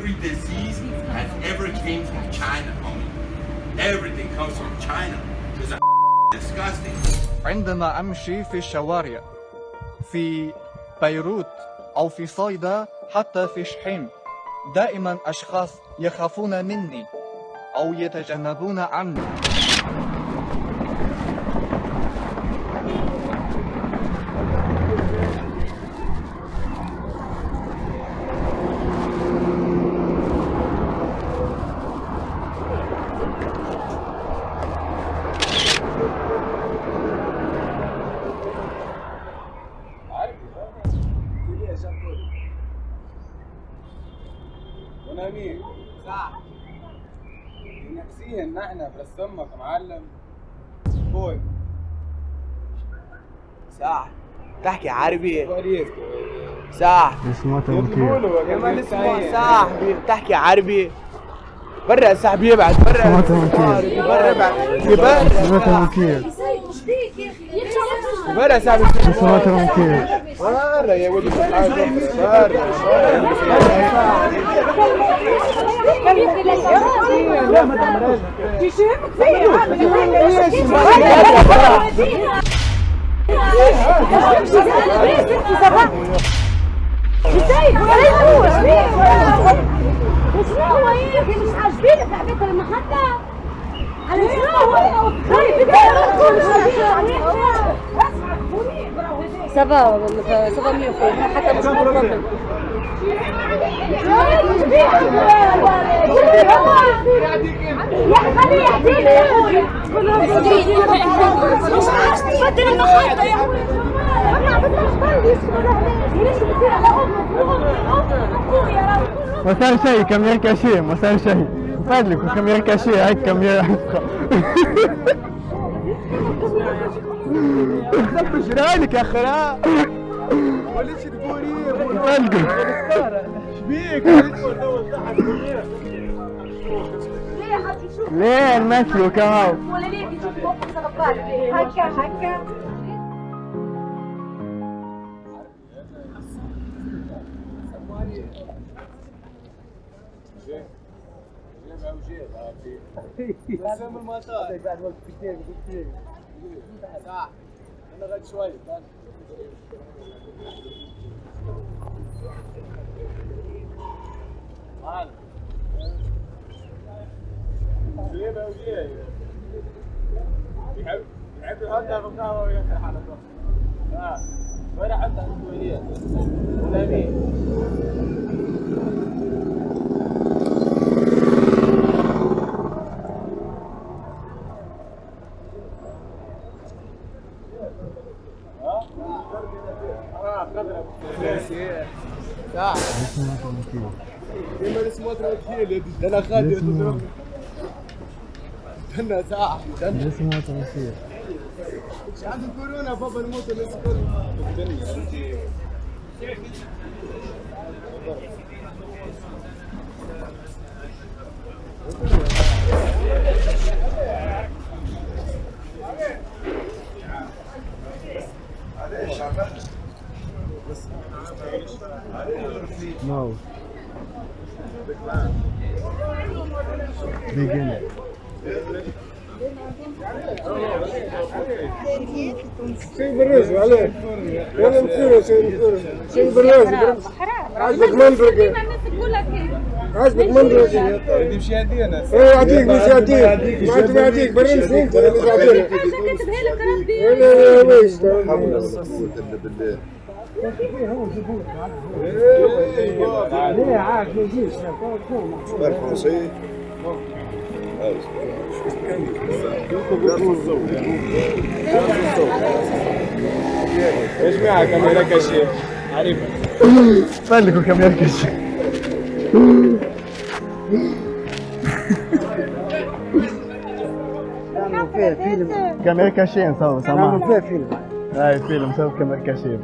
every disease has ever came from China, homie. Everything comes from China. It's disgusting. عندما أمشي في الشوارع في بيروت أو في صيدا حتى في شحيم، دائما أشخاص يخافون مني أو يتجنبون عني. ونامين صح نفسيا احنا برسمك يا معلم بوي صح تحكي عربي صح كمان اسمه صح بتحكي عربي برا صح بيبعد برا برا برا برا صاحبي سمعتهم كيف برا يا ولد مش عاجبينك لعبتها المحطة على سبا سبا ميوفي حتى مش مطمن يا خلي يحكينا يا اخوي مش عاجبني بدل المحطة يا اخوي وصار شيء كاميرا كاشيه ما صار شيء فادلك كاميرا كاشيه هيك كاميرا مش رايك يا خرا وليش تقولي فادلك شبيك ليه المثل كمان ولا ليه بيجيب موقف سرطان هكا هكا لازم المطار بعد وقت كثير صح انا غد شوي مال جيبه وجيه يحب هذا الرقابه ويفتح على الضغط ولا حتى السوريه ولا مين صح لما اسمه تركيل انا خالد استنى صح استنى اسمه تمثيل مش عند الكورونا بابا نموت الناس كلها No. Begin. شيء بالرز عليه ولا مكورة شيء بالرز عاجبك منطقة عاجبك منطقة بدي مش يهدينا ايه يعطيك مش يهديك ما عاد يعطيك برنس انت اللي تعطينا ولا ويش بالله ليه عاد ما يجيش فرنسي ايش معك كاميرا كاشيه عارفها فادلك كاميرا كاشيه كاميرا كاشيه نسوي سامع فيها فيلم هاي فيلم نسوي كاميرا كاشيه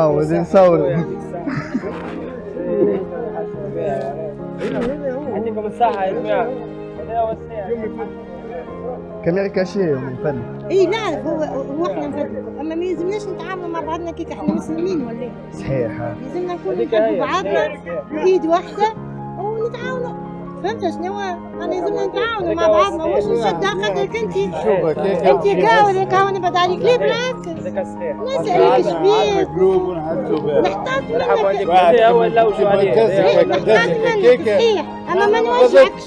ودي نصور عندكم الساعة يا جماعة كاميرا شيء من فضلك. اي نعرف هو احنا نفدلكم، اما ما يلزمناش نتعاملوا مع بعضنا كيك احنا مسلمين ولا إيه؟ صحيح. لازمنا نكونوا نحبوا بعضنا بايد واحده ونتعاونوا. فهمت شنو؟ انا لازمنا نتعاونوا مع بعضنا، مش نشد عقدك انت كاو نبعد عليك ليه بالعكس. نسألك شبيك نحتاط منك صحيح، اما ما نوجهكش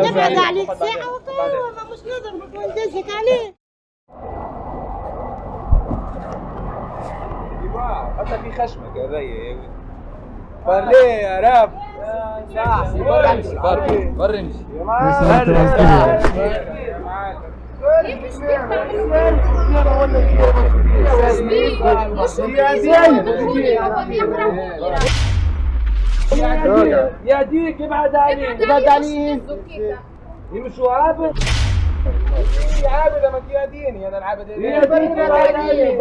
نبعد عليك ساعه وكاو مش نضربك وندزك عليه. حتى في خشمك هذايا بري يا راب بري يا ديك ابعد عليه يمشوا عابد يا عابد ما تياديني انا العابد يا ديك ابعد عليه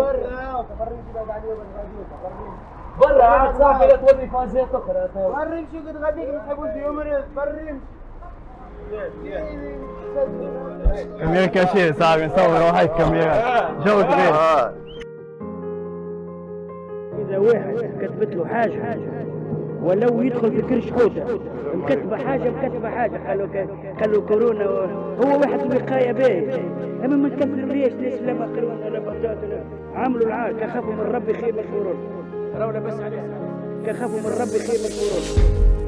برا عاد صاحبي لا توري فازات اخرى بري شو قد غاديك ما تحبوش يمرض بري كاميرا شيء صعب نصور هاي الكاميرا جو غير. إذا واحد كتبت له حاجة ولو يدخل في كرش حوتة مكتبة حاجة قالوا كورونا هو واحد الوقاية باهي، أما ما نكملوليش ناس لا مقرون ولا بطاط عملوا العار كخافوا من ربي خير من الكورونا راهو لاباس عليه كخافوا من ربي خير من الكورونا.